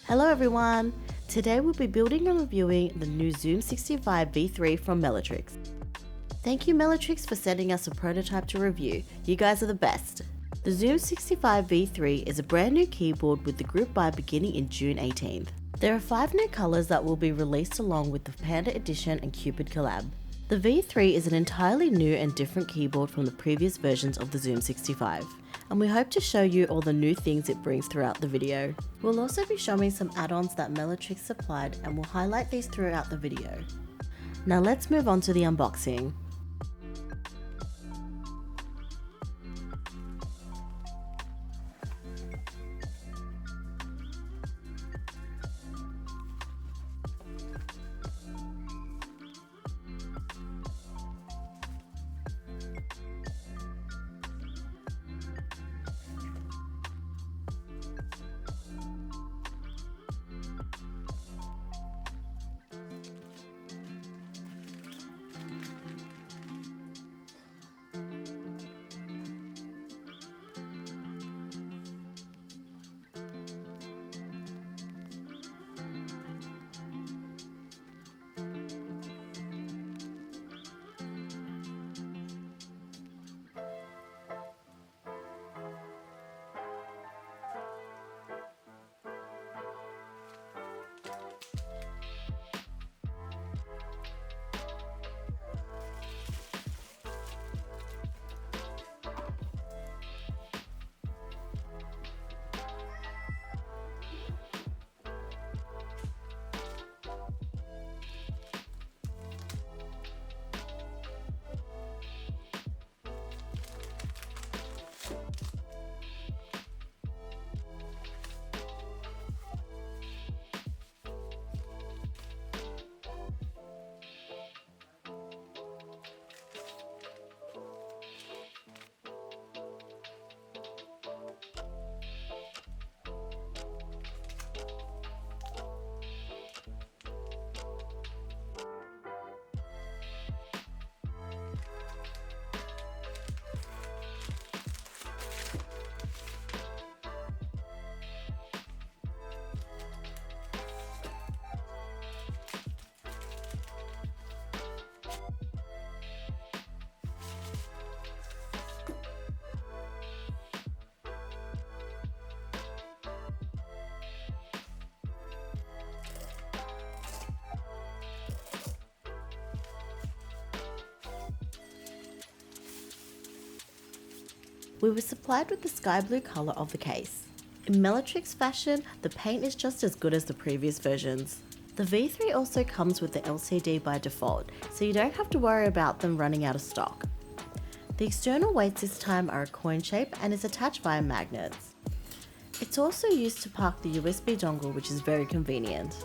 Hello everyone! Today we'll be building and reviewing the new Zoom65 V3 from Meletrix. Thank you Meletrix for sending us a prototype to review. You guys are the best! The Zoom65 V3 is a brand new keyboard with the group buy beginning in June 18th. There are 5 new colours that will be released along with the Panda Edition and Cupid collab. The V3 is an entirely new and different keyboard from the previous versions of the Zoom65. And we hope to show you all the new things it brings throughout the video. We'll also be showing some add-ons that Meletrix supplied and we'll highlight these throughout the video. Now let's move on to the unboxing. We were supplied with the sky blue colour of the case. In Meletrix fashion, the paint is just as good as the previous versions. The V3 also comes with the LCD by default, so you don't have to worry about them running out of stock. The external weights this time are a coin shape and is attached via magnets. It's also used to park the USB dongle, which is very convenient.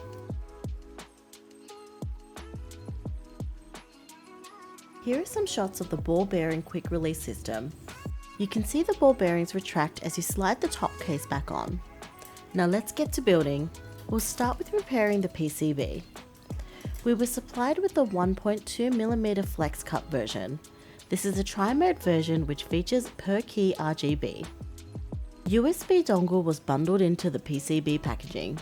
Here are some shots of the ball bearing quick release system. You can see the ball bearings retract as you slide the top case back on. Now let's get to building. We'll start with repairing the PCB. We were supplied with the 1.2mm Flex Cut version. This is a tri-mode version which features per key RGB. USB dongle was bundled into the PCB packaging.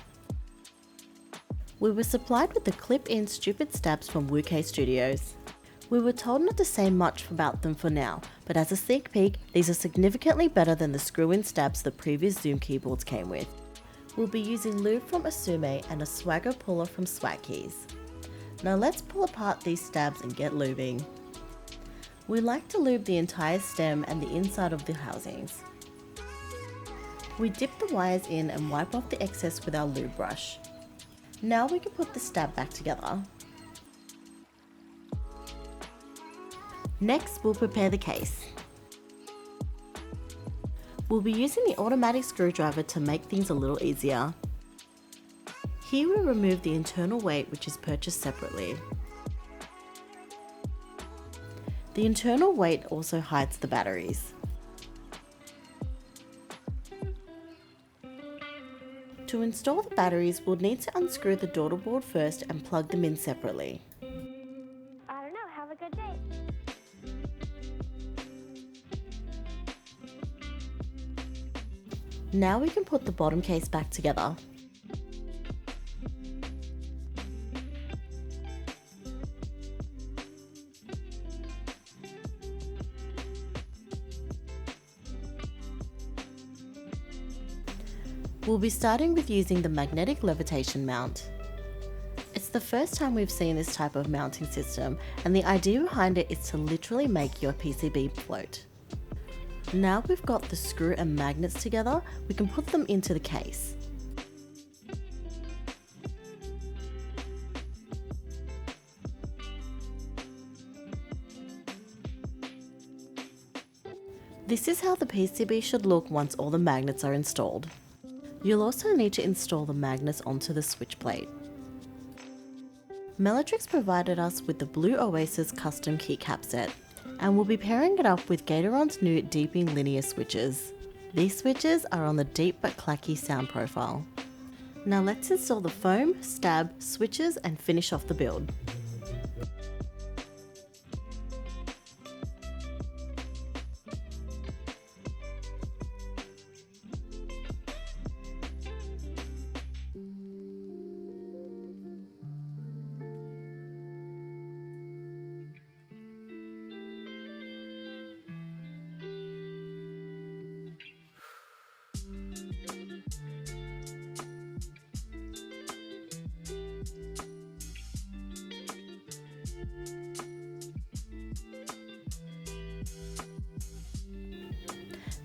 We were supplied with the clip-in stupid stabs from WooK Studios. We were told not to say much about them for now, but as a sneak peek, these are significantly better than the screw-in stabs the previous Zoom keyboards came with. We'll be using lube from Asume and a swagger puller from Swag Keys. Now let's pull apart these stabs and get lubing. We like to lube the entire stem and the inside of the housings. We dip the wires in and wipe off the excess with our lube brush. Now we can put the stab back together. Next, we'll prepare the case. We'll be using the automatic screwdriver to make things a little easier. Here we remove the internal weight, which is purchased separately. The internal weight also hides the batteries. To install the batteries, we'll need to unscrew the daughter board first and plug them in separately. I don't know, have a good day. Now we can put the bottom case back together. We'll be starting with using the magnetic levitation mount. It's the first time we've seen this type of mounting system, and the idea behind it is to literally make your PCB float. Now we've got the screw and magnets together, we can put them into the case. This is how the PCB should look once all the magnets are installed. You'll also need to install the magnets onto the switch plate. Meletrix provided us with the blue Oasis custom keycap set, and we'll be pairing it up with Gateron's new deeping linear switches. These switches are on the deep but clacky sound profile. Now let's install the foam, stab, switches and finish off the build.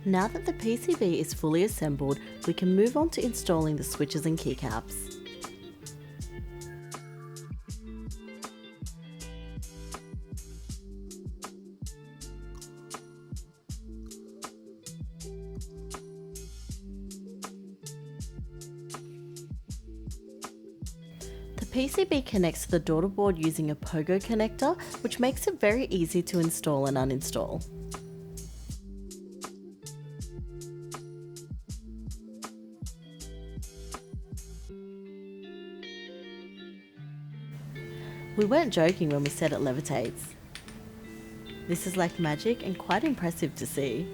Now that the PCB is fully assembled, we can move on to installing the switches and keycaps. The PCB connects to the daughter board using a pogo connector, which makes it very easy to install and uninstall. We weren't joking when we said it levitates. This is like magic and quite impressive to see.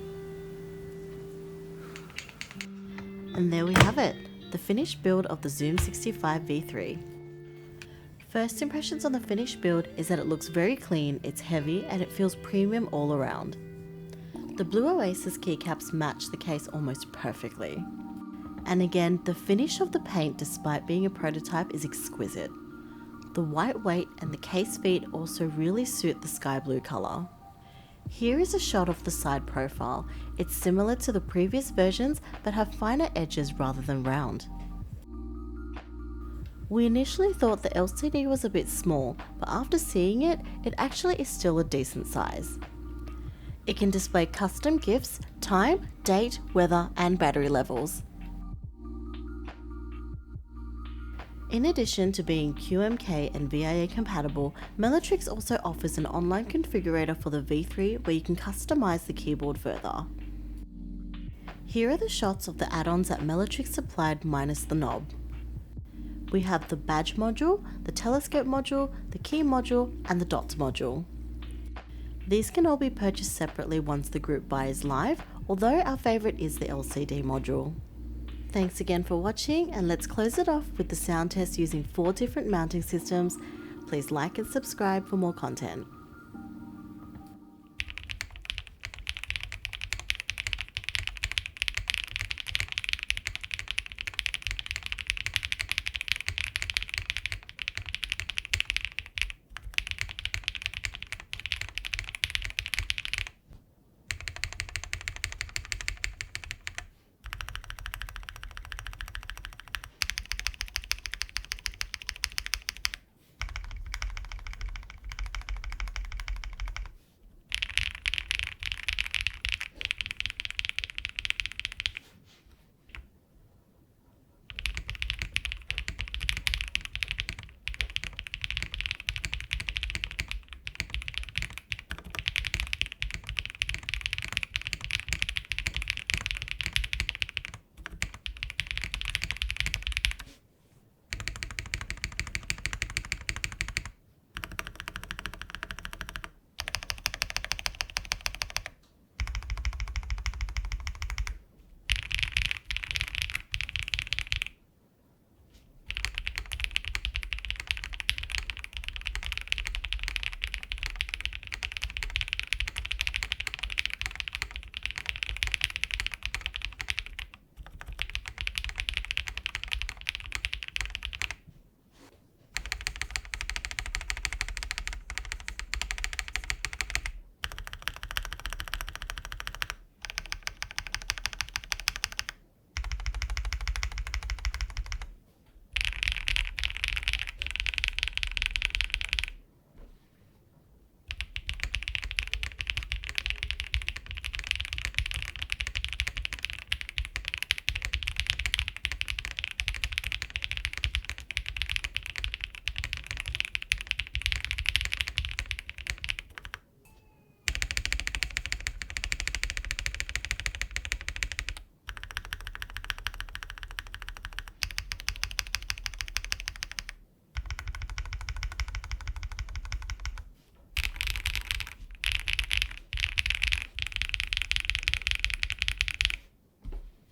And there we have it, the finished build of the Zoom65 V3. First impressions on the finished build is that it looks very clean, it's heavy and it feels premium all around. The blue Oasis keycaps match the case almost perfectly. And again, the finish of the paint despite being a prototype is exquisite. The white weight and the case feet also really suit the sky blue colour. Here is a shot of the side profile. It's similar to the previous versions but have finer edges rather than round. We initially thought the LCD was a bit small, but after seeing it, it actually is still a decent size. It can display custom gifts, time, date, weather and battery levels. In addition to being QMK and VIA compatible, Meletrix also offers an online configurator for the V3 where you can customize the keyboard further. Here are the shots of the add-ons that Meletrix supplied minus the knob. We have the badge module, the telescope module, the key module and the dots module. These can all be purchased separately once the group buy is live, although our favourite is the LCD module. Thanks again for watching, and let's close it off with the sound test using 4 different mounting systems. Please like and subscribe for more content.